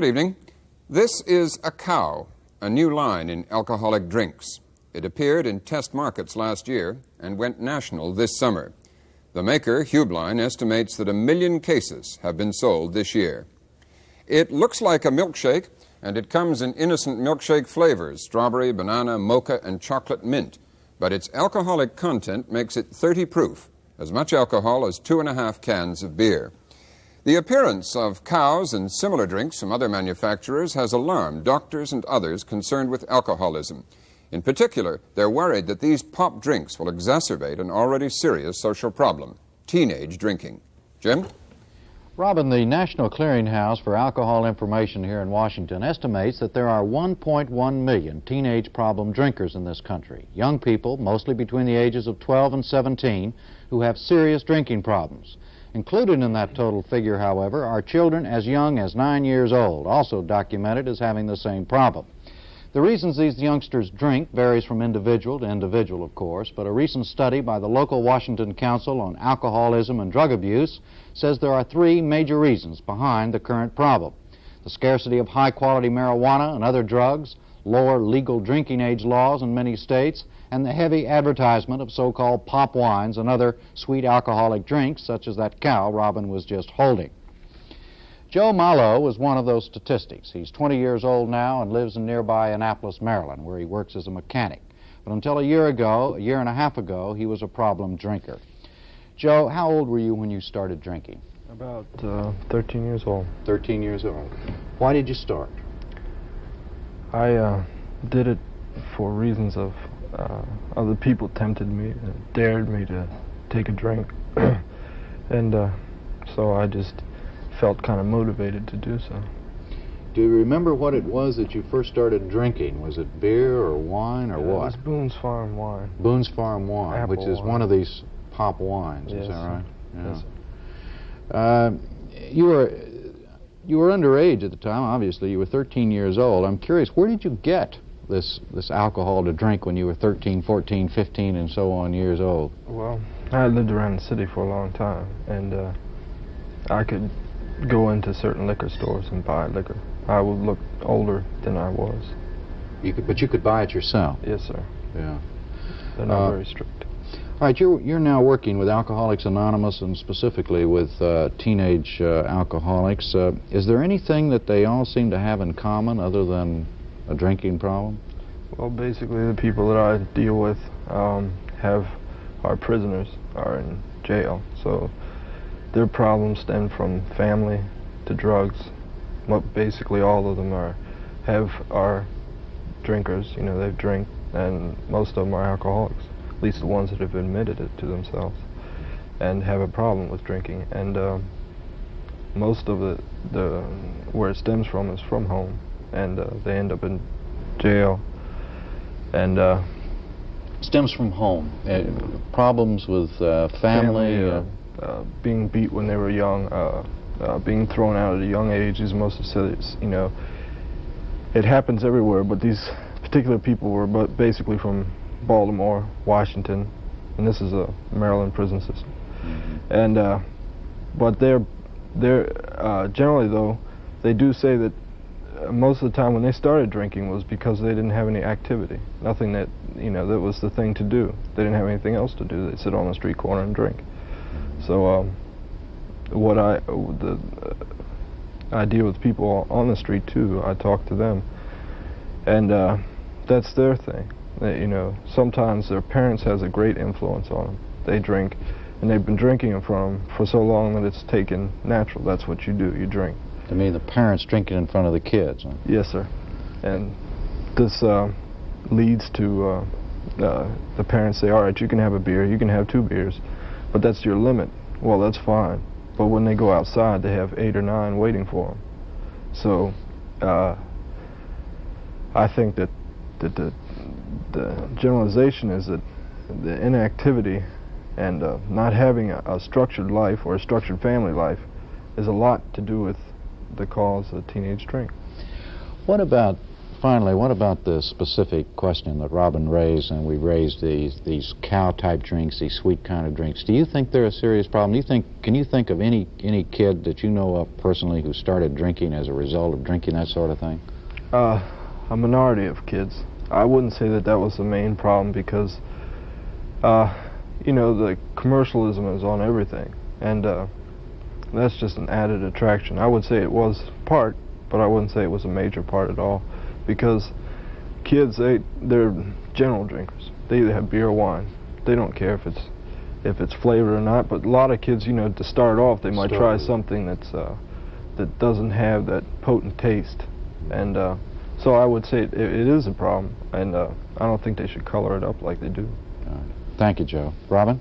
Good evening. This is a cow, a new line in alcoholic drinks. It appeared in test markets last year and went national this summer. The maker, Heublein, estimates that 1 million cases have been sold this year. It looks like a milkshake, and it comes in innocent milkshake flavors, strawberry, banana, mocha, and chocolate mint. But its alcoholic content makes it 30 proof, as much alcohol as 2.5 cans of beer. The appearance of cows and similar drinks from other manufacturers has alarmed doctors and others concerned with alcoholism. In particular, they're worried that these pop drinks will exacerbate an already serious social problem, teenage drinking. Jim? Robin, the National Clearinghouse for Alcohol Information here in Washington estimates that there are 1.1 million teenage problem drinkers in this country, young people, mostly between the ages of 12 and 17, who have serious drinking problems. Included in that total figure, however, are children as young as 9 years old, also documented as having the same problem. The reasons these youngsters drink varies from individual to individual, of course, but a recent study by the local Washington Council on Alcoholism and Drug Abuse says there are 3 major reasons behind the current problem: the scarcity of high-quality marijuana and other drugs, lower legal drinking age laws in many states, and the heavy advertisement of so-called pop wines and other sweet alcoholic drinks, such as that cow Robin was just holding. Joe Malo was one of those statistics. He's 20 years old now and lives in nearby Annapolis, Maryland, where he works as a mechanic. But until a year and a half ago, he was a problem drinker. Joe, how old were you when you started drinking? About 13 years old. 13 years old. Why did you start? I did it for reasons of other people tempted me and dared me to take a drink. And so I just felt kind of motivated to do so. Do you remember what it was that you first started drinking? Was it beer or wine or what? It was Boone's Farm wine. Boone's Farm wine, Apple which is wine. one of these pop wines, Yes, is that right? Yes. You were underage at the time, obviously. You were 13 years old. I'm curious, where did you get this alcohol to drink when you were 13, 14, 15, and so on years old? Well, I had lived around the city for a long time, and I could go into certain liquor stores and buy liquor. I would look older than I was. But you could buy it yourself? Yes, sir. Yeah. They're not very strict. All right, you're now working with Alcoholics Anonymous and specifically with teenage alcoholics. Is there anything that they all seem to have in common other than a drinking problem? Well, basically the people that I deal with are prisoners, are in jail. So their problems stem from family to drugs. Well, basically all of them are drinkers. You know, they drink, and most of them are alcoholics. At least the ones that have admitted it to themselves and have a problem with drinking. And most of where it stems from is from home, and they end up in jail. And stems from home. Problems with family. Being beat when they were young, being thrown out at a young age is most of it. You know, it happens everywhere, but these particular people were basically from Baltimore, Washington, and this is a Maryland prison system. Mm-hmm. And but they're generally, though, they do say that most of the time when they started drinking was because they didn't have any activity, nothing that, you know, that was the thing to do. They didn't have anything else to do. They'd sit on the street corner and drink. So I deal with people on the street too. I talk to them, and that's their thing. You know, sometimes their parents has a great influence on them. They drink, and they've been drinking in front of them for so long that it's taken natural. That's what you do, you drink. To me, the parents drinking in front of the kids. Huh? Yes, sir. And this leads to the parents say, all right, you can have a beer, you can have 2 beers, but that's your limit. Well, that's fine. But when they go outside, they have 8 or 9 waiting for them. So I think that the generalization is that the inactivity and not having a structured life or a structured family life is a lot to do with the cause of teenage drink. What about finally, what about the specific question that Robin raised, and we raised these cow-type drinks, these sweet kind of drinks? Do you think they're a serious problem? Can you think of any kid that you know of personally who started drinking as a result of drinking that sort of thing? A minority of kids. I wouldn't say that was the main problem because, you know, the commercialism is on everything, and that's just an added attraction. I would say it was part, but I wouldn't say it was a major part at all, because kids, they're general drinkers. They either have beer or wine. They don't care if it's flavored or not. But a lot of kids, you know, to start off, they might try something that doesn't have that potent taste, and so I would say it is a problem, and I don't think they should color it up like they do. All right. Thank you, Joe. Robin?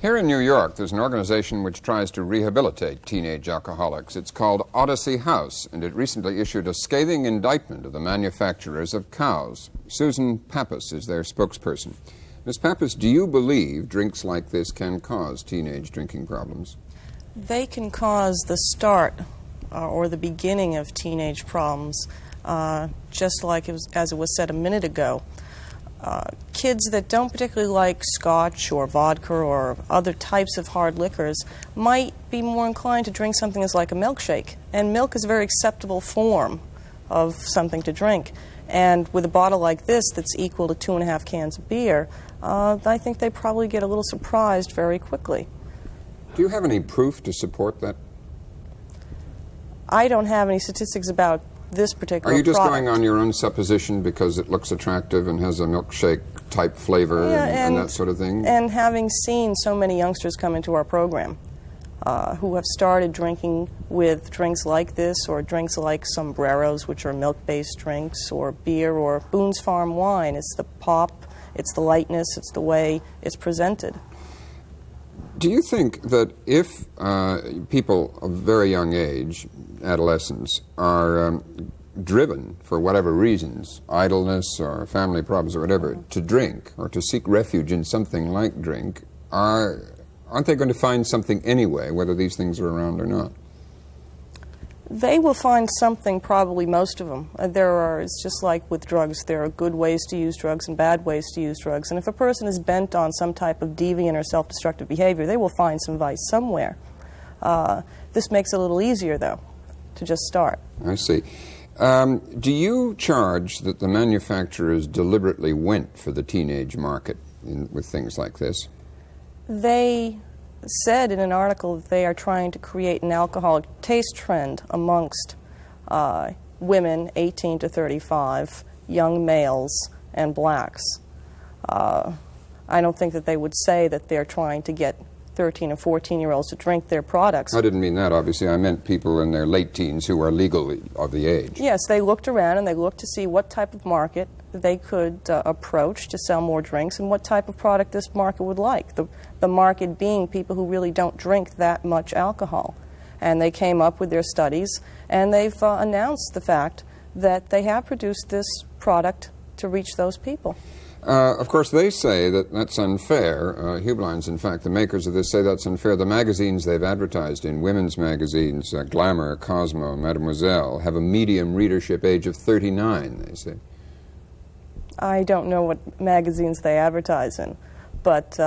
Here in New York, there's an organization which tries to rehabilitate teenage alcoholics. It's called Odyssey House, and it recently issued a scathing indictment of the manufacturers of cows. Susan Pappas is their spokesperson. Ms. Pappas, do you believe drinks like this can cause teenage drinking problems? They can cause the start or the beginning of teenage problems, just like as it was said a minute ago. Kids that don't particularly like scotch or vodka or other types of hard liquors might be more inclined to drink something that's like a milkshake. And milk is a very acceptable form of something to drink. And with a bottle like this that's equal to 2.5 cans of beer, I think they probably get a little surprised very quickly. Do you have any proof to support that? I don't have any statistics about this particular Are you just product. going on your own supposition because it looks attractive and has a milkshake-type flavor and that sort of thing? And having seen so many youngsters come into our program who have started drinking with drinks like this or drinks like sombreros, which are milk-based drinks, or beer or Boone's Farm wine. It's the pop, it's the lightness, it's the way it's presented. Do you think that if people of very young age, adolescents, are driven for whatever reasons, idleness or family problems or whatever, to drink or to seek refuge in something like drink, aren't they going to find something anyway, whether these things are around or not? They will find something, probably most of them. It's just like with drugs, there are good ways to use drugs and bad ways to use drugs. And if a person is bent on some type of deviant or self-destructive behavior, they will find some vice somewhere. This makes it a little easier, though, to just start. I see. Do you charge that the manufacturers deliberately went for the teenage market with things like this? They said in an article that they are trying to create an alcoholic taste trend amongst women 18 to 35, young males, and blacks. I don't think that they would say that they're trying to get 13 and 14-year-olds to drink their products. I didn't mean that, obviously. I meant people in their late teens who are legally of the age. Yes, they looked around and they looked to see what type of market they could approach to sell more drinks and what type of product this market would like. The market being people who really don't drink that much alcohol. And they came up with their studies, and they've announced the fact that they have produced this product to reach those people. Of course, they say that that's unfair. Heublein's, in fact, the makers of this, say that's unfair. The magazines they've advertised in, women's magazines, Glamour, Cosmo, Mademoiselle, have a medium readership age of 39, they say. I don't know what magazines they advertise in, but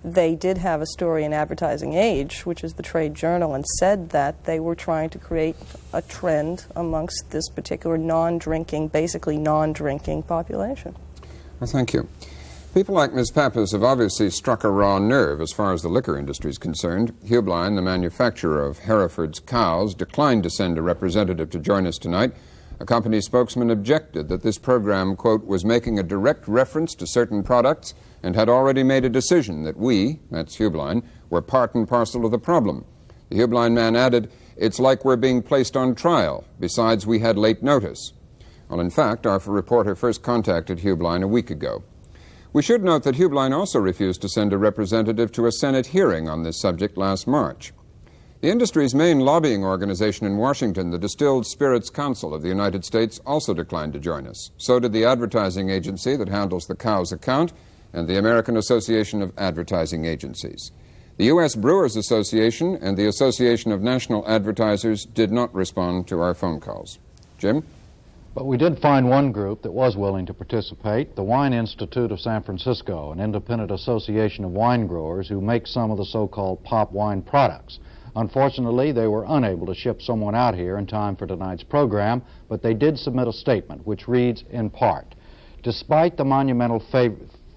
they did have a story in Advertising Age, which is the trade journal, and said that they were trying to create a trend amongst this particular non-drinking, basically non-drinking population. Well, thank you. People like Ms. Pappas have obviously struck a raw nerve as far as the liquor industry is concerned. Heublein, the manufacturer of Hereford's cows, declined to send a representative to join us tonight. A company spokesman objected that this program, quote, was making a direct reference to certain products and had already made a decision that we, that's Heublein, were part and parcel of the problem. The Heublein man added, it's like we're being placed on trial. Besides, we had late notice. Well, in fact, our reporter first contacted Heublein a week ago. We should note that Heublein also refused to send a representative to a Senate hearing on this subject last March. The industry's main lobbying organization in Washington, the Distilled Spirits Council of the United States, also declined to join us. So did the advertising agency that handles the cow's account and the American Association of Advertising Agencies. The U.S. Brewers Association and the Association of National Advertisers did not respond to our phone calls. Jim? But we did find one group that was willing to participate, the Wine Institute of San Francisco, an independent association of wine growers who make some of the so-called pop wine products. Unfortunately, they were unable to ship someone out here in time for tonight's program, but they did submit a statement which reads in part, "Despite the monumental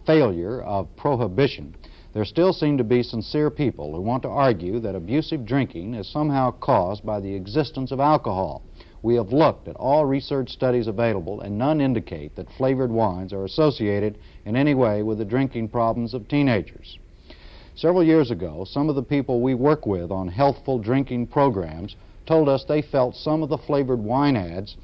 failure of prohibition, there still seem to be sincere people who want to argue that abusive drinking is somehow caused by the existence of alcohol. We have looked at all research studies available, and none indicate that flavored wines are associated in any way with the drinking problems of teenagers." Several years ago, some of the people we work with on healthful drinking programs told us they felt some of the flavored wine ads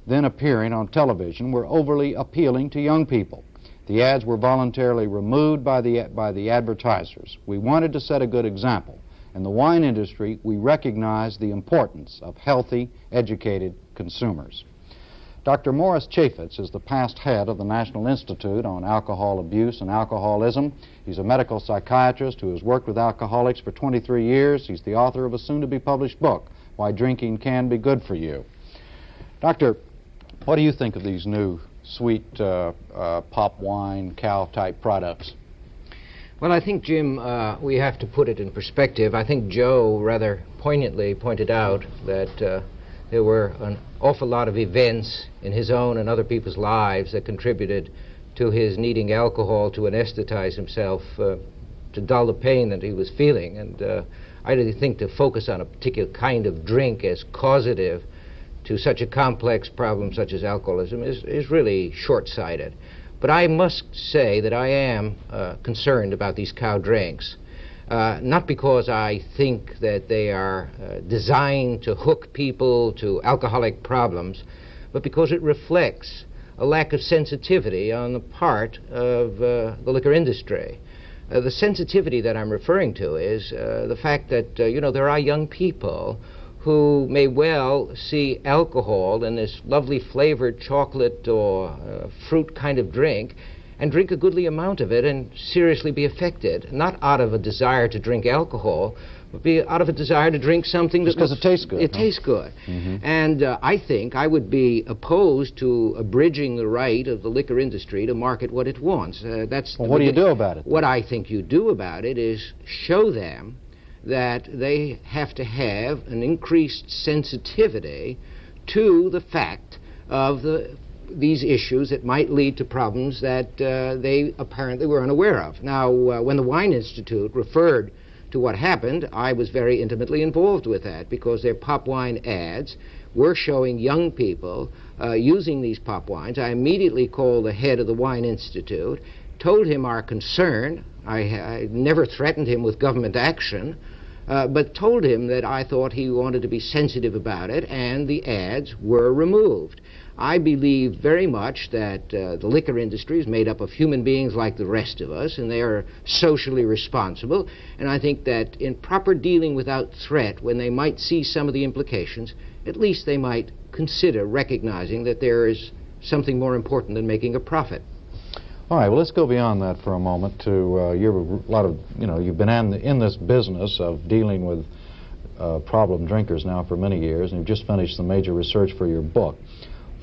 then appearing on television were overly appealing to young people. The ads were voluntarily removed by the advertisers. We wanted to set a good example. In the wine industry, we recognize the importance of healthy, educated consumers. Dr. Morris Chaffetz is the past head of the National Institute on Alcohol Abuse and Alcoholism. He's a medical psychiatrist who has worked with alcoholics for 23 years. He's the author of a soon-to-be-published book, Why Drinking Can Be Good for You. Doctor, what do you think of these new sweet pop wine, cow-type products? Well, I think, Jim, we have to put it in perspective. I think Joe rather poignantly pointed out that there were an awful lot of events in his own and other people's lives that contributed to his needing alcohol to anesthetize himself, to dull the pain that he was feeling. And I really think to focus on a particular kind of drink as causative to such a complex problem such as alcoholism is really short-sighted. But I must say that I am concerned about these cow drinks, not because I think that they are designed to hook people to alcoholic problems, but because it reflects a lack of sensitivity on the part of the liquor industry. The sensitivity that I'm referring to is the fact that, there are young people who may well see alcohol in this lovely flavored chocolate or fruit kind of drink and drink a goodly amount of it and seriously be affected, not out of a desire to drink alcohol, but be out of a desire to drink something just because it tastes good. It tastes good. Mm-hmm. And I think I would be opposed to abridging the right of the liquor industry to market what it wants. What do you do about it? What I think you do about it is show them that they have to have an increased sensitivity to the fact of these issues that might lead to problems that they apparently were unaware of. Now, when the Wine Institute referred to what happened, I was very intimately involved with that because their pop wine ads were showing young people using these pop wines. I immediately called the head of the Wine Institute, told him our concern. I never threatened him with government action, but told him that I thought he wanted to be sensitive about it, and the ads were removed. I believe very much that the liquor industry is made up of human beings like the rest of us, and they are socially responsible, and I think that in proper dealing without threat, when they might see some of the implications, at least they might consider recognizing that there is something more important than making a profit. All right, well, let's go beyond that for a moment to you've been in this business of dealing with problem drinkers now for many years, and you've just finished some major research for your book.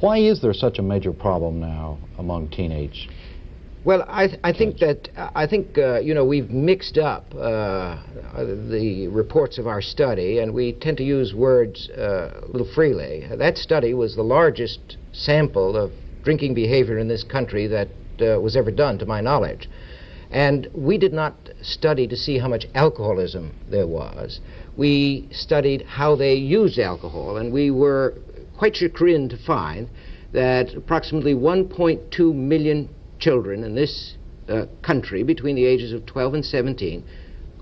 Why is there such a major problem now among teenage? Well, I think we've mixed up the reports of our study, and we tend to use words a little freely. That study was the largest sample of drinking behavior in this country that was ever done, to my knowledge. And we did not study to see how much alcoholism there was. We studied how they used alcohol, and we were quite chagrined to find that approximately 1.2 million children in this country between the ages of 12 and 17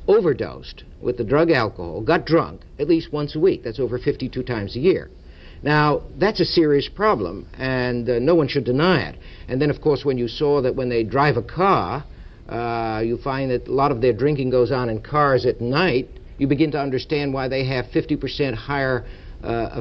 overdosed with the drug alcohol, got drunk at least once a week. That's over 52 times a year. Now, that's a serious problem, and no one should deny it. And then, of course, when you saw that when they drive a car, you find that a lot of their drinking goes on in cars at night, you begin to understand why they have 50% higher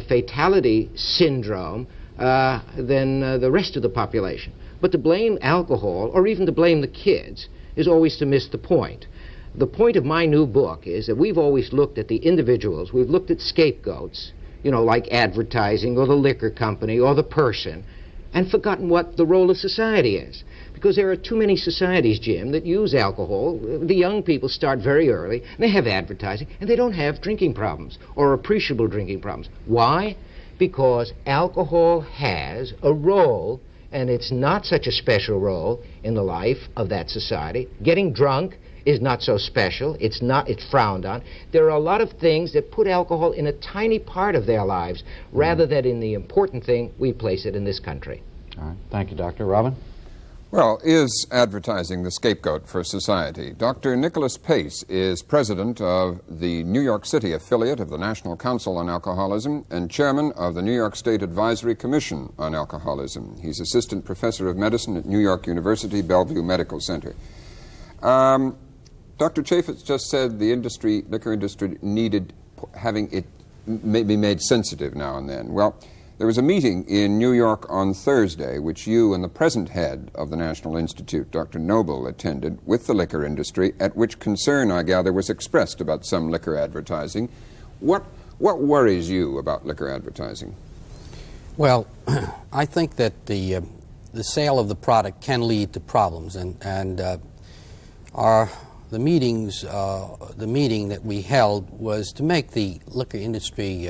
fatality syndrome than the rest of the population. But to blame alcohol, or even to blame the kids, is always to miss the point. The point of my new book is that we've always looked at the individuals, we've looked at scapegoats, like advertising or the liquor company or the person, and forgotten what the role of society is. Because there are too many societies, Jim, that use alcohol. The young people start very early, and they have advertising, and they don't have drinking problems or appreciable drinking problems. Why? Because alcohol has a role, and it's not such a special role in the life of that society. Getting drunk is not so special. It's frowned on. There are a lot of things that put alcohol in a tiny part of their lives rather than in the important thing we place it in this country. All right. Thank you, Doctor. Robin? Well, is advertising the scapegoat for society? Dr. Nicholas Pace is president of the New York City affiliate of the National Council on Alcoholism and chairman of the New York State Advisory Commission on Alcoholism. He's assistant professor of medicine at New York University Bellevue Medical Center. Dr. Chaffetz just said the liquor industry needed having it be made sensitive now and then. Well, there was a meeting in New York on Thursday, which you and the present head of the National Institute, Dr. Noble, attended with the liquor industry, at which concern, I gather, was expressed about some liquor advertising. What worries you about liquor advertising? Well, I think that the sale of the product can lead to problems, and the meeting that we held was to make the liquor industry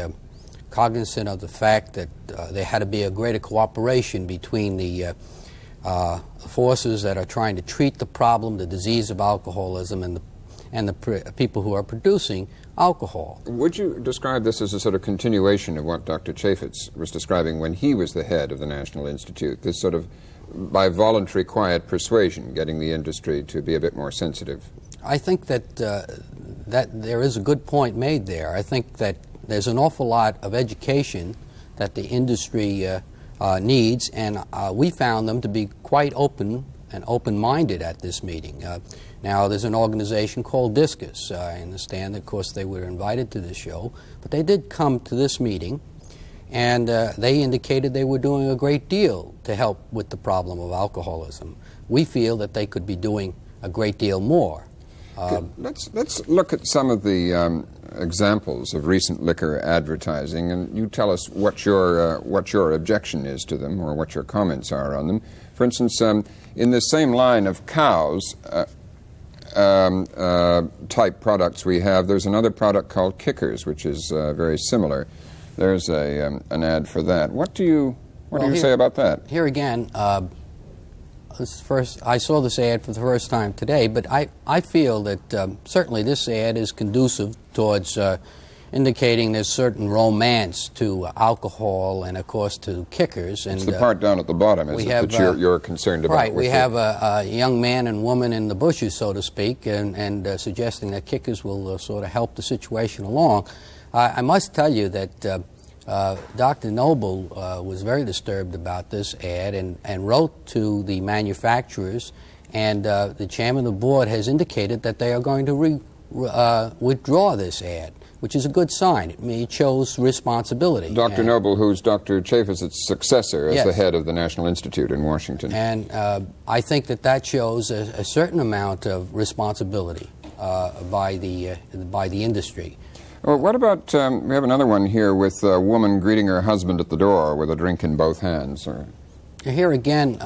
cognizant of the fact that there had to be a greater cooperation between the forces that are trying to treat the problem, the disease of alcoholism, and the people who are producing alcohol. Would you describe this as a sort of continuation of what Dr. Chaffetz was describing when he was the head of the National Institute, this sort of by voluntary quiet persuasion, getting the industry to be a bit more sensitive? I think that that there is a good point made there. I think that there's an awful lot of education that the industry needs, and we found them to be quite open and open-minded at this meeting. Now, there's an organization called Discus. I understand, of course, they were invited to this show, but they did come to this meeting, and they indicated they were doing a great deal to help with the problem of alcoholism. We feel that they could be doing a great deal more. Let's look at some of the examples of recent liquor advertising, and you tell us what your objection is to them, or what your comments are on them. For instance, in the same line of cows type products we have, there's another product called Kickers, which is very similar. There's an ad for that. What do you say about that? Here again, I saw this ad for the first time today, but I feel that certainly this ad is conducive towards indicating there's certain romance to alcohol and, of course, to Kickers. And it's the part down at the bottom, is it, that you're concerned about? Right. We have a young man and woman in the bushes, so to speak, and suggesting that Kickers will sort of help the situation along. I must tell you that Dr. Noble was very disturbed about this ad and wrote to the manufacturers, and the chairman of the board has indicated that they are going to withdraw this ad, which is a good sign. It shows responsibility. Dr. Noble, who's Dr. Chaffetz's successor as the head of the National Institute in Washington. And I think that shows a certain amount of responsibility by the industry. Well, what about, we have another one here with a woman greeting her husband at the door with a drink in both hands. Here again,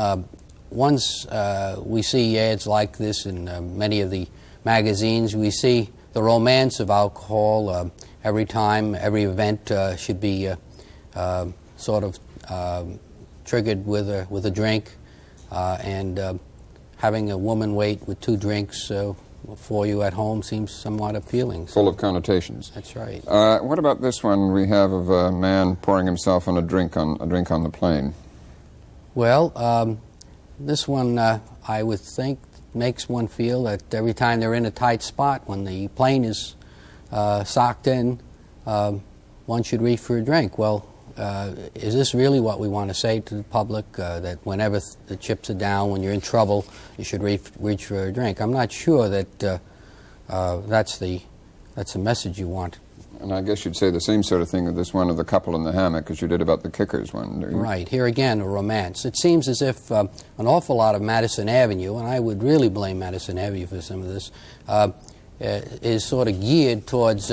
once we see ads like this in many of the magazines, we see the romance of alcohol. Every time, every event should be sort of triggered with a drink, and having a woman wait with 2 drinks for you at home seems somewhat appealing. Full of connotations. That's right. What about this one we have of a man pouring himself on a drink on the plane? Well, this one I would think makes one feel that every time they're in a tight spot, when the plane is socked in, one should reach for a drink. Well, is this really what we want to say to the public, that whenever the chips are down, when you're in trouble, you should reach for a drink? I'm not sure that that's the message you want. And I guess you'd say the same sort of thing with this one of the couple in the hammock as you did about the Kickers one. Right. Here again, a romance. It seems as if an awful lot of Madison Avenue, and I would really blame Madison Avenue for some of this, is sort of geared towards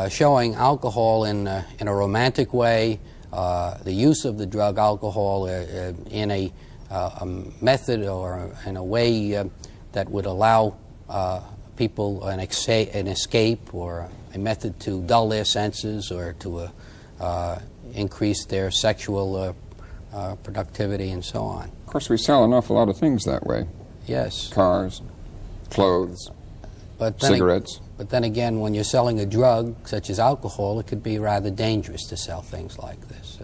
showing alcohol in a romantic way, the use of the drug alcohol in a method or in a way that would allow people an escape or a method to dull their senses or to increase their sexual productivity and so on. Of course, we sell an awful lot of things that way. Yes. Cars, clothes, but then cigarettes. But then again, when you're selling a drug such as alcohol, it could be rather dangerous to sell things like this.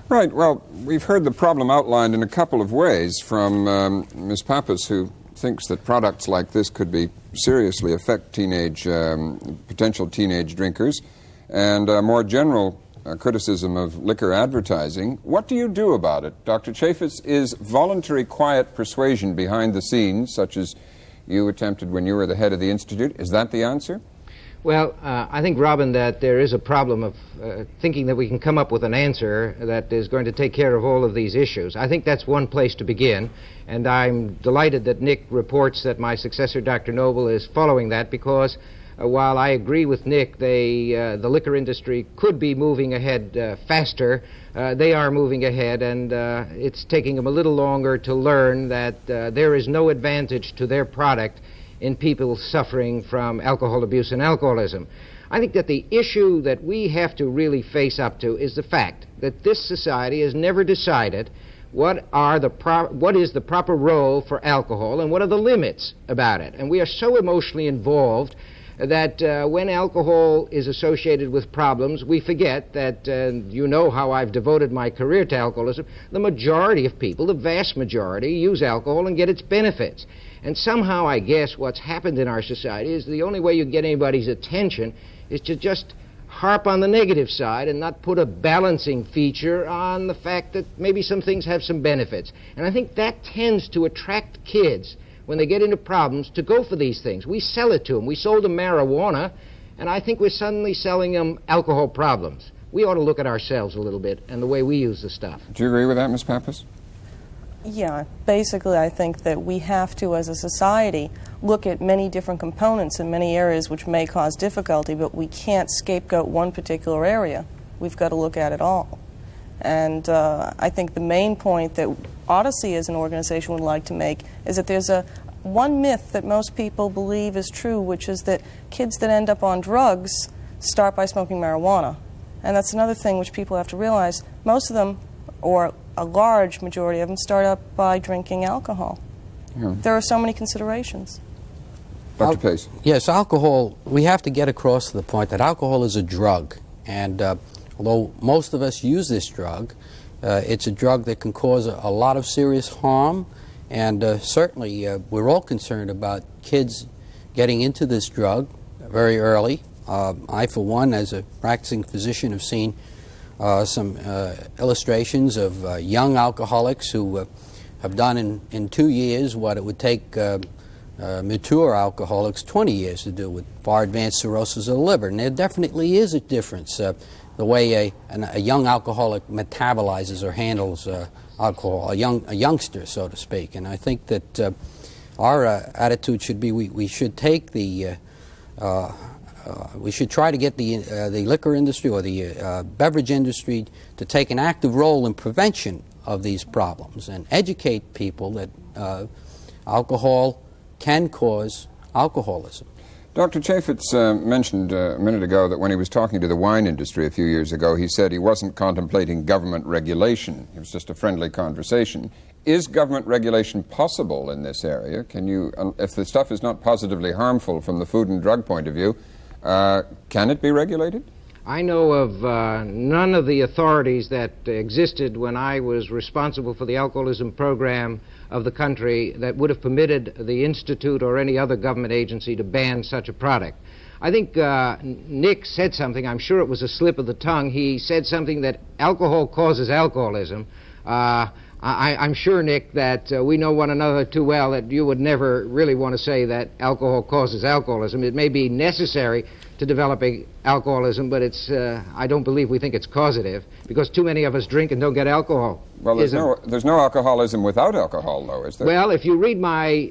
Right. Well, we've heard the problem outlined in a couple of ways from Ms. Pappas, who thinks that products like this could be seriously affect potential teenage drinkers, and a more general criticism of liquor advertising. What do you do about it? Dr. Chaffetz, is voluntary quiet persuasion behind the scenes, such as you attempted when you were the head of the Institute, is that the answer? Well, I think, Robin, that there is a problem of thinking that we can come up with an answer that is going to take care of all of these issues. I think that's one place to begin, and I'm delighted that Nick reports that my successor, Dr. Noble, is following that, because while I agree with Nick, the liquor industry could be moving ahead faster. They are moving ahead, and it's taking them a little longer to learn that there is no advantage to their product in people suffering from alcohol abuse and alcoholism. I think that the issue that we have to really face up to is the fact that this society has never decided what is the proper role for alcohol and what are the limits about it. And we are so emotionally involved that when alcohol is associated with problems, we forget that, you know how I've devoted my career to alcoholism, the majority of people, the vast majority, use alcohol and get its benefits. And somehow, I guess, what's happened in our society is the only way you get anybody's attention is to just harp on the negative side and not put a balancing feature on the fact that maybe some things have some benefits. And I think that tends to attract kids when they get into problems to go for these things. We sell it to them. We sold them marijuana, and I think we're suddenly selling them alcohol problems. We ought to look at ourselves a little bit and the way we use the stuff. Do you agree with that, Ms. Pappas? Yeah, basically I think that we have to, as a society, look at many different components in many areas which may cause difficulty, but we can't scapegoat one particular area. We've got to look at it all. And I think the main point that Odyssey as an organization would like to make is that there's one myth that most people believe is true, which is that kids that end up on drugs start by smoking marijuana. And that's another thing which people have to realize. Most of them, or a large majority of them, start up by drinking alcohol. Yeah. There are so many considerations. Dr. Pace. Yes, alcohol, we have to get across to the point that alcohol is a drug. And although most of us use this drug, it's a drug that can cause a lot of serious harm. And certainly we're all concerned about kids getting into this drug very early. I, for one, as a practicing physician, have seen some illustrations of young alcoholics who have done in 2 years what it would take mature alcoholics 20 years to do with far advanced cirrhosis of the liver. And there definitely is a difference the way a young alcoholic metabolizes or handles alcohol, a youngster, so to speak. And I think that our attitude should be we should take we should try to get the liquor industry or the beverage industry to take an active role in prevention of these problems and educate people that alcohol can cause alcoholism. Dr. Chaffetz mentioned a minute ago that when he was talking to the wine industry a few years ago, he said he wasn't contemplating government regulation. It was just a friendly conversation. Is government regulation possible in this area? Can you, if the stuff is not positively harmful from the food and drug point of view, can it be regulated? I know of none of the authorities that existed when I was responsible for the alcoholism program of the country that would have permitted the Institute or any other government agency to ban such a product. I think Nick said something, I'm sure it was a slip of the tongue. He said something that alcohol causes alcoholism. I'm sure, Nick, that we know one another too well that you would never really want to say that alcohol causes alcoholism. It may be necessary to developing alcoholism, but it's, I don't believe we think it's causative, because too many of us drink and don't get alcohol. Well, there's no alcoholism without alcohol, though, is there? Well, if you read my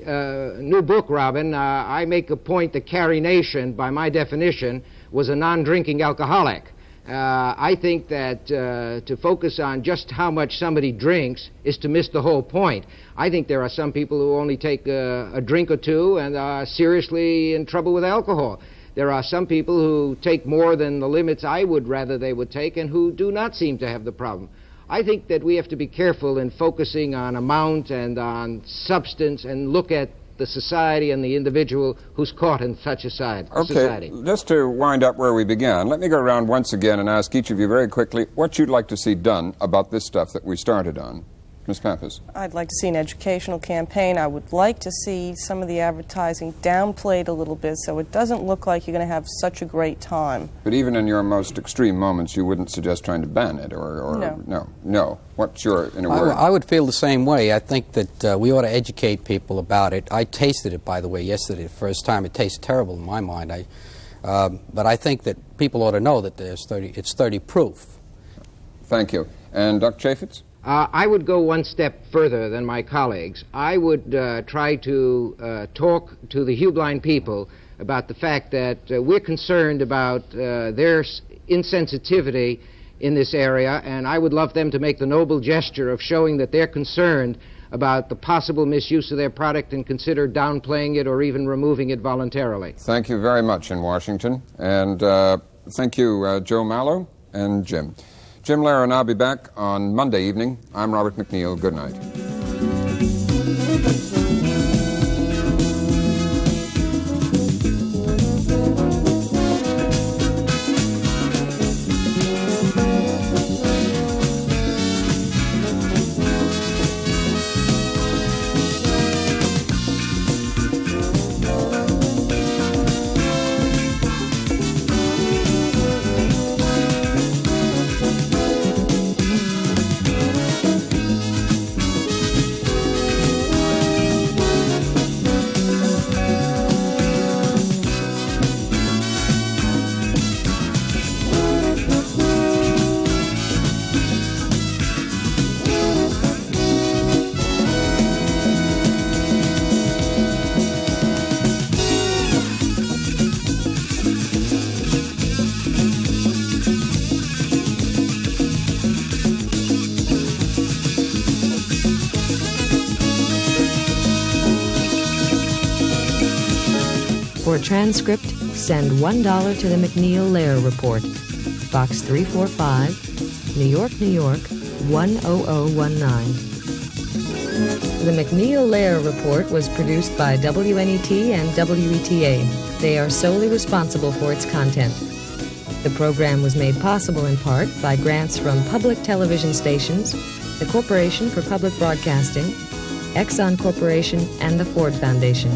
new book, Robin, I make a point that Carrie Nation, by my definition, was a non-drinking alcoholic. I think that to focus on just how much somebody drinks is to miss the whole point. I think there are some people who only take a drink or two and are seriously in trouble with alcohol. There are some people who take more than the limits I would rather they would take and who do not seem to have the problem. I think that we have to be careful in focusing on amount and on substance and look at the society and the individual who's caught in such a society. Okay, just to wind up where we began, let me go around once again and ask each of you very quickly what you'd like to see done about this stuff that we started on. Ms. Pappas. I'd like to see an educational campaign. I would like to see some of the advertising downplayed a little bit so it doesn't look like you're going to have such a great time. But even in your most extreme moments, you wouldn't suggest trying to ban it, or no. What's your, in a word? I would feel the same way. I think that we ought to educate people about it. I tasted it, by the way, yesterday the first time. It tastes terrible in my mind. But I think that people ought to know that it's 30 proof. Thank you. And Dr. Chaffetz? I would go one step further than my colleagues. I would try to talk to the Heublein people about the fact that we're concerned about their insensitivity in this area, and I would love them to make the noble gesture of showing that they're concerned about the possible misuse of their product and consider downplaying it or even removing it voluntarily. Thank you very much in Washington. And thank you, Joe Mallow and Jim. Jim Lehrer and I'll be back on Monday evening. I'm Robert McNeil. Good night. For a transcript, send $1 to the McNeil Lehrer Report, Box 345, New York, New York, 10019. The McNeil Lehrer Report was produced by WNET and WETA. They are solely responsible for its content. The program was made possible in part by grants from public television stations, the Corporation for Public Broadcasting, Exxon Corporation, and the Ford Foundation.